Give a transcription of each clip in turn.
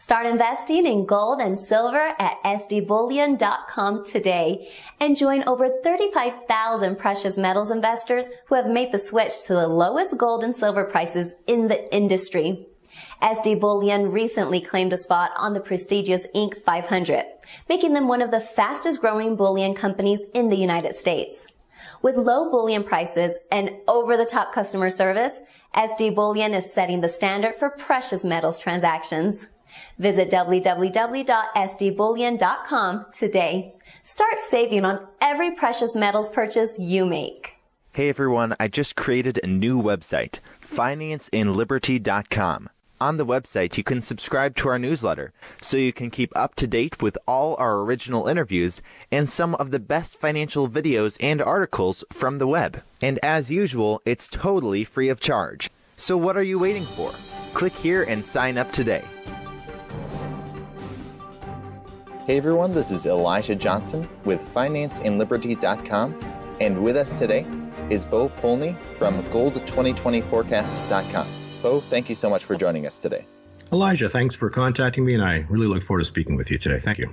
Start investing in gold and silver at sdbullion.com today and join over 35,000 precious metals investors who have made the switch to the lowest gold and silver prices in the industry. SD Bullion recently claimed a spot on the prestigious Inc. 500, making them one of the fastest growing bullion companies in the United States. With low bullion prices and over-the-top customer service, SD Bullion is setting the standard for precious metals transactions. Visit www.sdbullion.com today. Start saving on every precious metals purchase you make. Hey everyone, I just created a new website, financeinliberty.com. On the website, you can subscribe to our newsletter, so you can keep up to date with all our original interviews and some of the best financial videos and articles from the web. And as usual, it's totally free of charge. So what are you waiting for? Click here and sign up today. Hey everyone, this is Elijah Johnson with financeinliberty.com, and with us today is Bo Polny from gold2020forecast.com. Bo, thank you so much for joining us today. Elijah, thanks for contacting me, and I really look forward to speaking with you today. Thank you.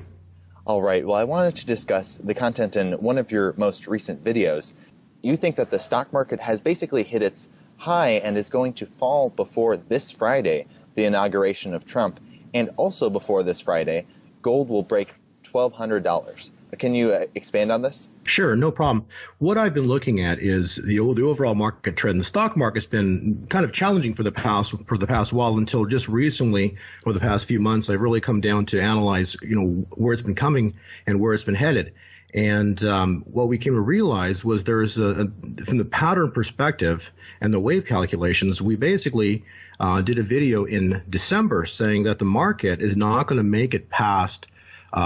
All right, well, I wanted to discuss the content in one of your most recent videos. You think that the stock market has basically hit its high and is going to fall before this Friday, the inauguration of Trump, and also before this Friday, gold will break $1,200. Can you expand on this? Sure, no problem. What I've been looking at is the overall market trend. The stock market's been kind of challenging for the past while, until just recently, over the past few months, I've really come down to analyze, where it's been coming and where it's been headed. And what we came to realize was there's from the pattern perspective and the wave calculations, we basically did a video in December saying that the market is not going to make it past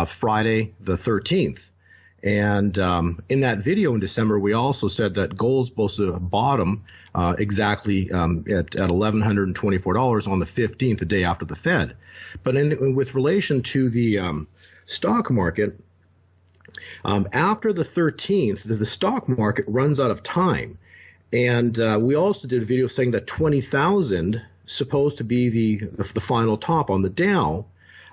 Friday the 13th. And in that video in December, we also said that gold's supposed to bottom exactly at $1,124 on the 15th, the day after the Fed. But with relation to the stock market, after the 13th, the stock market runs out of time. And we also did a video saying that 20,000 supposed to be the final top on the Dow.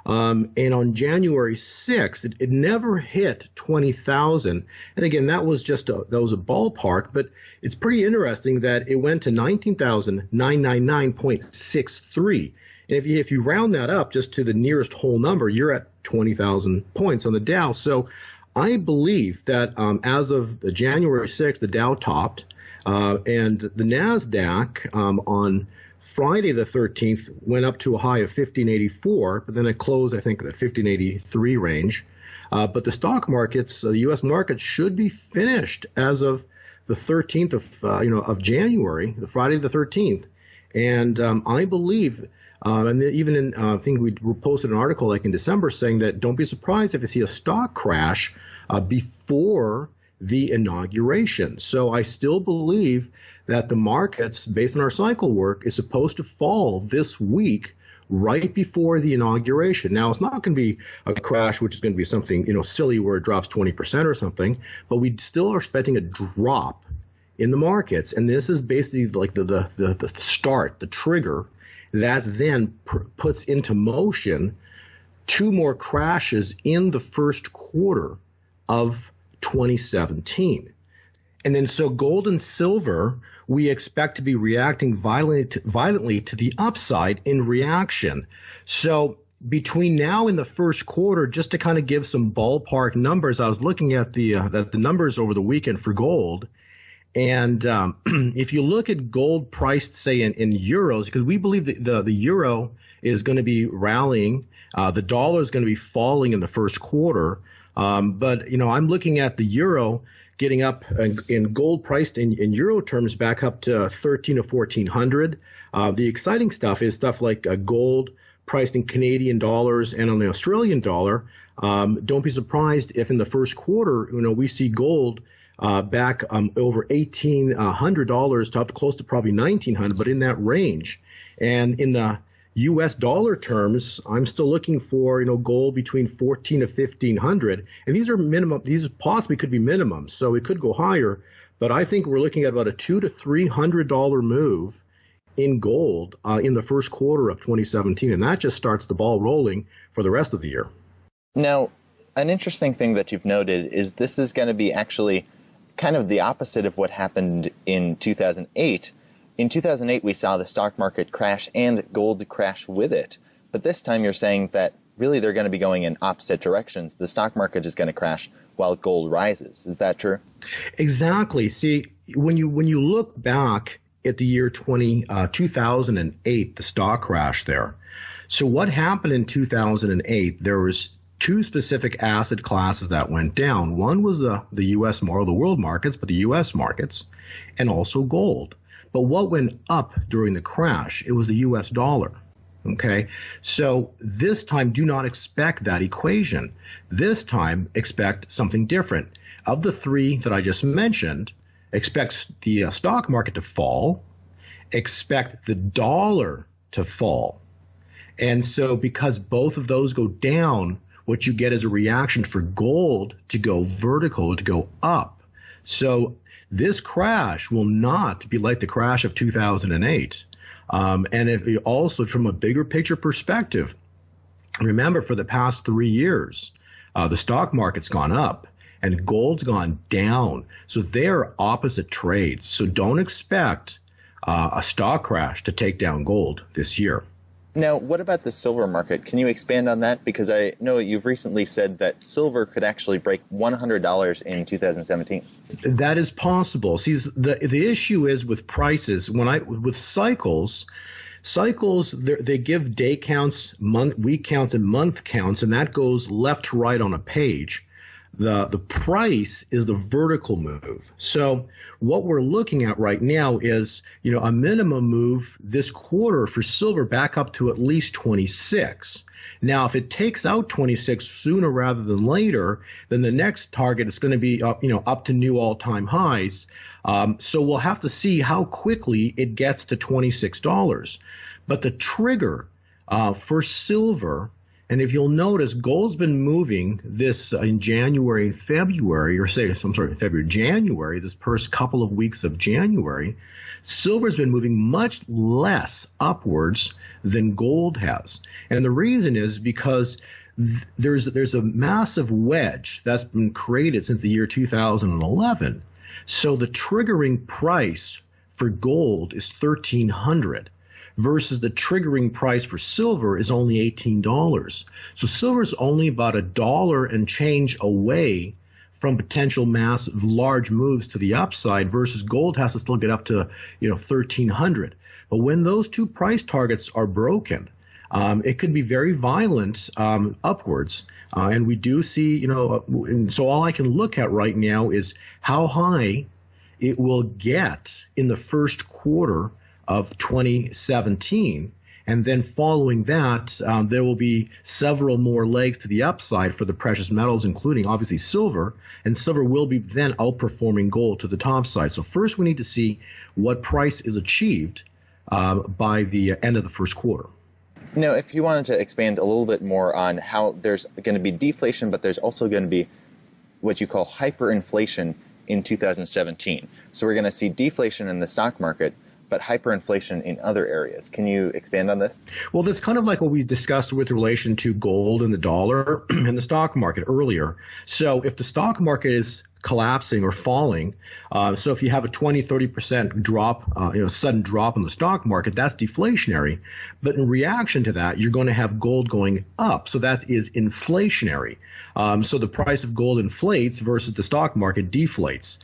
And on January 6th, it never hit 20,000. And again, that was a ballpark, but it's pretty interesting that it went to 19,999.63. And if you round that up just to the nearest whole number, you're at 20,000 points on the Dow. So I believe that as of January 6th, the Dow topped, and the NASDAQ on Friday the 13th went up to a high of 1584, but then it closed, I think, at 1583 range. But the stock markets, the U.S. market, should be finished as of the 13th of January, the Friday the 13th. And I believe, and even I think we posted an article like in December saying that don't be surprised if you see a stock crash before the inauguration. So I still believe that the markets, based on our cycle work, is supposed to fall this week right before the inauguration. Now, it's not going to be a crash, which is going to be something, silly where it drops 20% or something, but we still are expecting a drop in the markets. And this is basically like the start, the trigger that then puts into motion two more crashes in the first quarter of 2017. And then so gold and silver, we expect to be reacting violently to the upside in reaction. So between now and the first quarter, just to kind of give some ballpark numbers, I was looking at the numbers over the weekend for gold. And if you look at gold priced, say, in euros, because we believe that the euro is going to be rallying, the dollar is going to be falling in the first quarter. But, I'm looking at the euro getting up in gold priced in euro terms back up to 13 or 1400. The exciting stuff is stuff like gold priced in Canadian dollars and on the Australian dollar. Don't be surprised if in the first quarter, we see gold back over $1,800 to up close to probably $1,900, but in that range. And in the U.S. dollar terms, I'm still looking for, gold between 14 to 1,500. And these are minimum. These possibly could be minimums, so it could go higher. But I think we're looking at about a $200 to $300 move in gold in the first quarter of 2017, and that just starts the ball rolling for the rest of the year. Now, an interesting thing that you've noted is this is going to be actually kind of the opposite of what happened in 2008. In 2008, we saw the stock market crash and gold crash with it. But this time you're saying that really they're going to be going in opposite directions. The stock market is going to crash while gold rises. Is that true? Exactly. See, when you look back at the year 2008, the stock crash there. So what happened in 2008, there was two specific asset classes that went down. One was the U.S. or the world markets, but the U.S. markets, and also gold. But what went up during the crash? It was the U.S. dollar. Okay, so this time do not expect that equation. This time expect something different. Of the three that I just mentioned, expect the stock market to fall, expect the dollar to fall. And so because both of those go down, what you get is a reaction for gold to go vertical, to go up. So this crash will not be like the crash of 2008. And it also, from a bigger picture perspective, remember for the past 3 years, the stock market's gone up and gold's gone down. So they're opposite trades. So don't expect a stock crash to take down gold this year. Now, what about the silver market? Can you expand on that? Because I know you've recently said that silver could actually break $100 in 2017. That is possible. See, the issue is with prices. With cycles, they give day counts, week counts, and month counts, and that goes left to right on a page. The price is the vertical move. So what we're looking at right now is, a minimum move this quarter for silver back up to at least 26. Now, if it takes out 26 sooner rather than later, then the next target is going to be up to new all-time highs. So we'll have to see how quickly it gets to $26. But the trigger for silver, and if you'll notice, gold's been moving this in January and February, January, this first couple of weeks of January. Silver's been moving much less upwards than gold has. And the reason is because there's a massive wedge that's been created since the year 2011. So the triggering price for gold is $1,300. Versus the triggering price for silver is only $18. So silver is only about $1 and change away from potential massive large moves to the upside, versus gold has to still get up to $1,300. But when those two price targets are broken, it could be very violent upwards. And we do see, and so all I can look at right now is how high it will get in the first quarter of 2017, and then following that, there will be several more legs to the upside for the precious metals, including obviously silver, and silver will be then outperforming gold to the top side. So first we need to see what price is achieved by the end of the first quarter. Now, if you wanted to expand a little bit more on how there's going to be deflation, but there's also going to be what you call hyperinflation in 2017. So we're going to see deflation in the stock market, but hyperinflation in other areas. Can you expand on this? Well, that's kind of like what we discussed with relation to gold and the dollar and the stock market earlier. So if the stock market is collapsing or falling, so if you have a 20-30% drop, sudden drop in the stock market, that's deflationary. But in reaction to that, you're going to have gold going up. So that is inflationary. So the price of gold inflates versus the stock market deflates.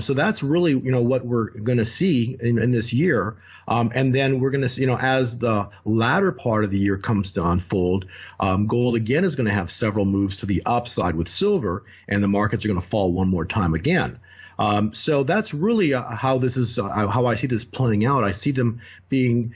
So that's really, what we're going to see in this year. And then we're going to see, as the latter part of the year comes to unfold, gold again is going to have several moves to the upside with silver, and the markets are going to fall one more time again. So that's really how I see this playing out. I see them being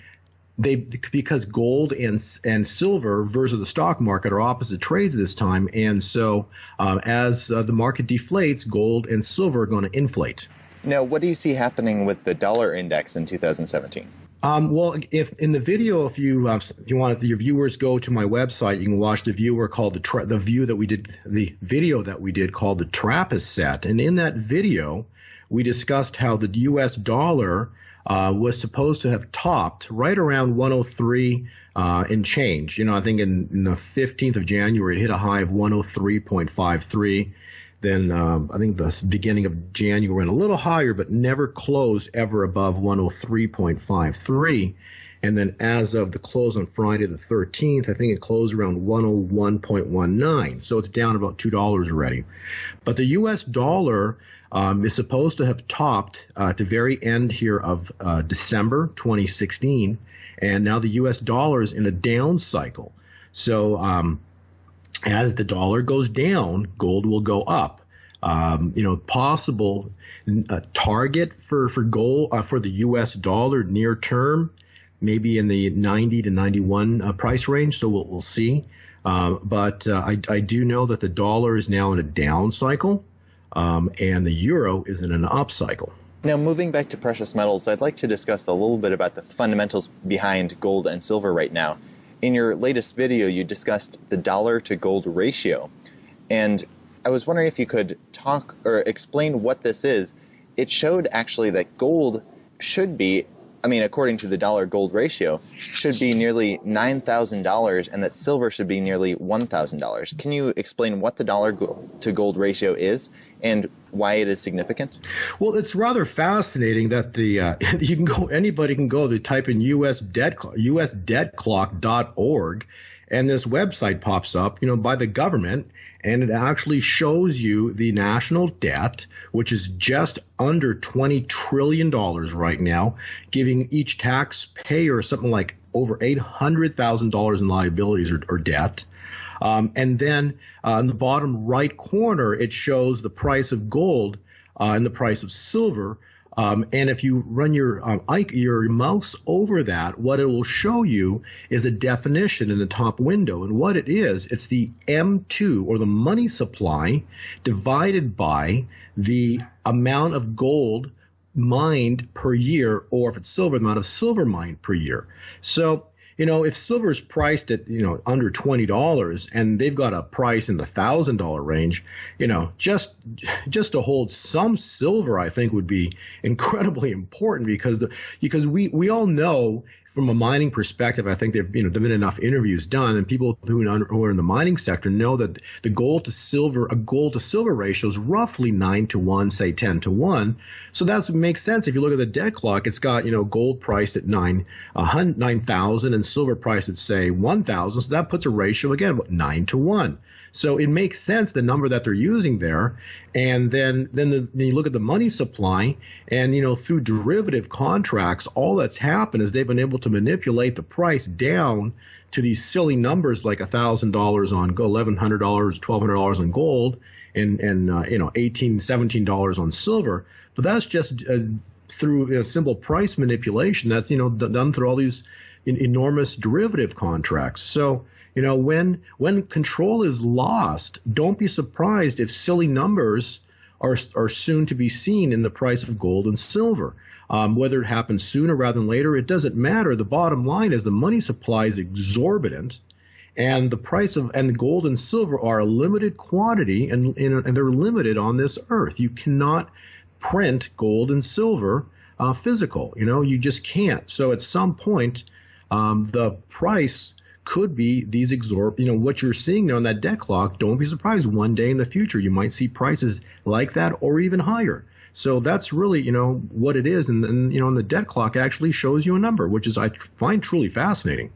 because gold and silver versus the stock market are opposite trades this time, and so as the market deflates, gold and silver are going to inflate. Now, what do you see happening with the dollar index in 2017? Well, if in the video, if you want your viewers go to my website, you can watch the video called the video that we did called the Trappist Set, and in that video we discussed how the U.S. dollar was supposed to have topped right around 103 and change. You know, I think in the 15th of January, it hit a high of 103.53. Then I think the beginning of January went a little higher, but never closed ever above 103.53. And then as of the close on Friday the 13th, I think it closed around 101.19. So it's down about $2 already. But the U.S. dollar is supposed to have topped at the very end here of December 2016. And now the U.S. dollar is in a down cycle. So as the dollar goes down, gold will go up. Possible target for gold for the U.S. dollar near term, maybe in the 90 to 91 price range. So we'll see. But I do know that the dollar is now in a down cycle, and the euro is in an up cycle. Now, moving back to precious metals, I'd like to discuss a little bit about the fundamentals behind gold and silver right now. In your latest video, you discussed the dollar to gold ratio, and I was wondering if you could talk or explain what this is. It showed actually that gold should be, according to the dollar gold ratio, should be nearly $9,000 and that silver should be nearly $1,000. Can you explain what the dollar to gold ratio is and why it is significant? Well, it's rather fascinating that anybody can go to type in usdebtclock.org, and this website pops up, by the government, and it actually shows you the national debt, which is just under $20 trillion right now, giving each taxpayer something like over $800,000 in liabilities or debt. And then in the bottom right corner, it shows the price of gold and the price of silver. And if you run your mouse over that, what it will show you is a definition in the top window. And what it is, it's the M2, or the money supply, divided by the amount of gold mined per year, or if it's silver, the amount of silver mined per year. So, if silver is priced at, under $20 and they've got a price in the $1,000 range, just to hold some silver, I think would be incredibly important, because we all know from a mining perspective, I think there've been enough interviews done, and people who are in the mining sector know that a gold to silver ratio is roughly 9-to-1, say 10-to-1. So that makes sense. If you look at the debt clock, it's got, gold priced at 9,000 and silver priced at, say, 1,000. So that puts a ratio, again, 9-to-1. So it makes sense, the number that they're using there. And then you look at the money supply, and, through derivative contracts, all that's happened is they've been able to manipulate the price down to these silly numbers like $1,000 on gold, $1,100, $1,200 on gold, and $18, $17 on silver. But that's just through simple price manipulation. That's, done through all these enormous derivative contracts. So, when control is lost, don't be surprised if silly numbers are soon to be seen in the price of gold and silver. Whether it happens sooner rather than later, it doesn't matter. The bottom line is the money supply is exorbitant, and the price of the gold and silver are a limited quantity, and they're limited on this earth. You cannot print gold and silver physical. You just can't. So at some point, the price could be these what you're seeing there on that debt clock. Don't be surprised, one day in the future you might see prices like that or even higher. So that's really what it is, and the debt clock actually shows you a number, which is, I find, truly fascinating.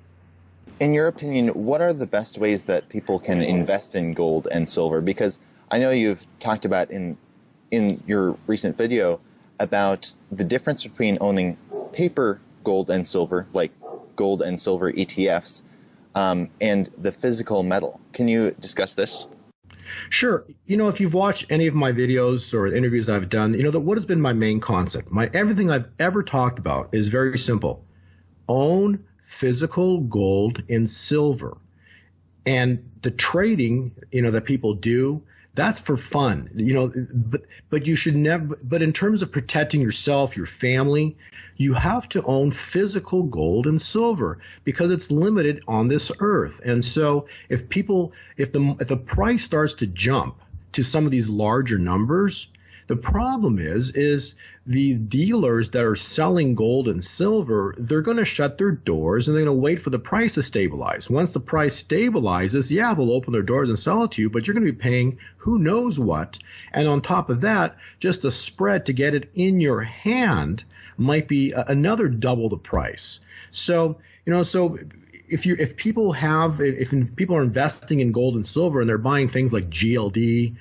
In your opinion, what are the best ways that people can invest in gold and silver? Because I know you've talked about in your recent video about the difference between owning paper gold and silver, like gold and silver ETFs, and the physical metal. Can you discuss this? Sure. If you've watched any of my videos or interviews that I've done, that what has been my main concept. Everything I've ever talked about is very simple. Own physical gold and silver. And the trading, that people do, that's for fun, but you should never, but in terms of protecting yourself, your family, you have to own physical gold and silver, because it's limited on this earth. And so if the price starts to jump to some of these larger numbers, the problem is the dealers that are selling gold and silver, they're going to shut their doors and they're going to wait for the price to stabilize. Once the price stabilizes, yeah, they'll open their doors and sell it to you, but you're going to be paying who knows what. And on top of that, just the spread to get it in your hand might be another double the price. So, if people are investing in gold and silver and they're buying things like GLD,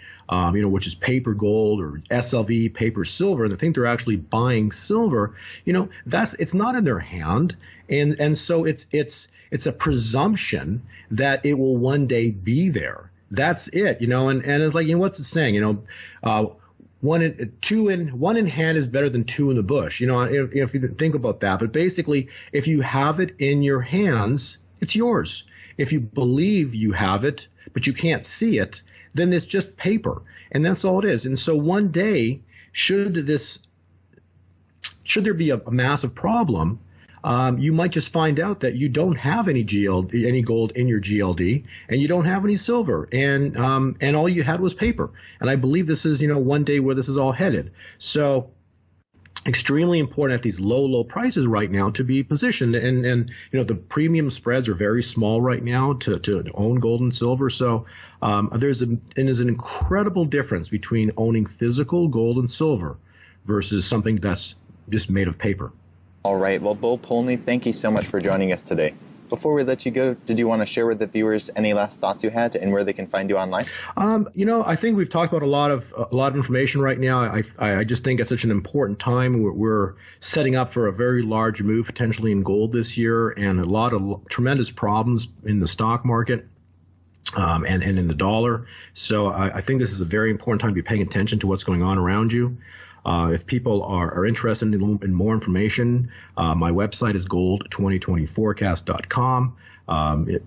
which is paper gold, or SLV, paper silver, and they think they're actually buying silver, it's not in their hand, and so it's a presumption that it will one day be there. That's it, and it's like, what's it saying? One in hand is better than two in the bush. If you think about that. But basically, if you have it in your hands, it's yours. If you believe you have it, but you can't see it, then it's just paper, and that's all it is. And so one day, should there be a massive problem, you might just find out that you don't have any gold in your GLD, and you don't have any silver, and all you had was paper. And I believe this is one day where this is all headed. So extremely important at these low prices right now to be positioned, and the premium spreads are very small right now to own gold and silver. So there's an incredible difference between owning physical gold and silver versus something that's just made of paper. All right. Well, Bo Polny, thank you so much for joining us today. Before we let you go, did you want to share with the viewers any last thoughts you had and where they can find you online? I think we've talked about a lot of information right now. I just think it's such an important time. We're setting up for a very large move potentially in gold this year, and a lot of tremendous problems in the stock market. And in the dollar. So I think this is a very important time to be paying attention to what's going on around you. If people are interested in more information, my website is gold2020forecast.com.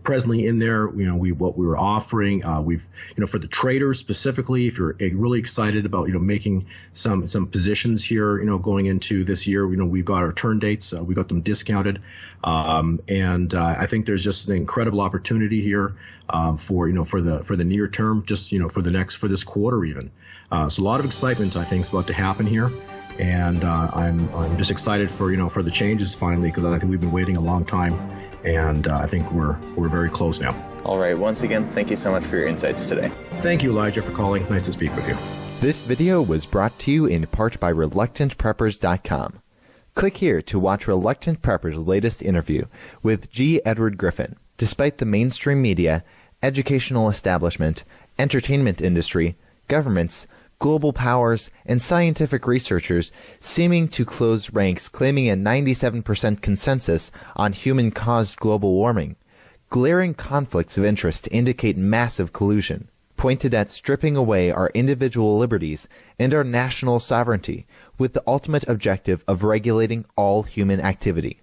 Presently in there, what we were offering, for the traders specifically, if you're really excited about, making some positions here, going into this year, we've got our turn dates, we got them discounted. And I think there's just an incredible opportunity here, for the near term, just, for this quarter even. So a lot of excitement, I think, is about to happen here. And I'm just excited for the changes finally, because I think we've been waiting a long time, and I think we're very close now. All right. Once again, thank you so much for your insights today. Thank you, Elijah, for calling. Nice to speak with you. This video was brought to you in part by ReluctantPreppers.com. Click here to watch Reluctant Prepper's latest interview with G. Edward Griffin. Despite the mainstream media, educational establishment, entertainment industry, governments, global powers, and scientific researchers seeming to close ranks, claiming a 97% consensus on human-caused global warming, glaring conflicts of interest indicate massive collusion, pointed at stripping away our individual liberties and our national sovereignty with the ultimate objective of regulating all human activity.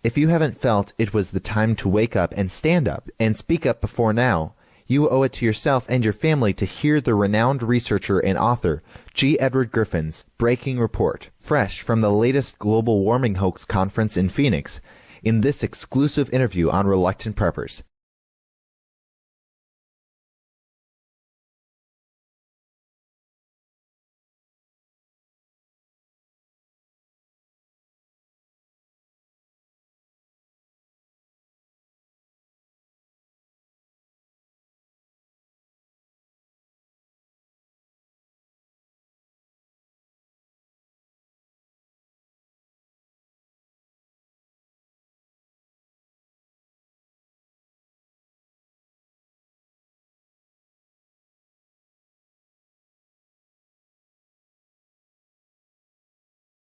If you haven't felt it was the time to wake up and stand up and speak up before now, you owe it to yourself and your family to hear the renowned researcher and author G. Edward Griffin's breaking report, fresh from the latest global warming hoax conference in Phoenix, in this exclusive interview on Reluctant Preppers.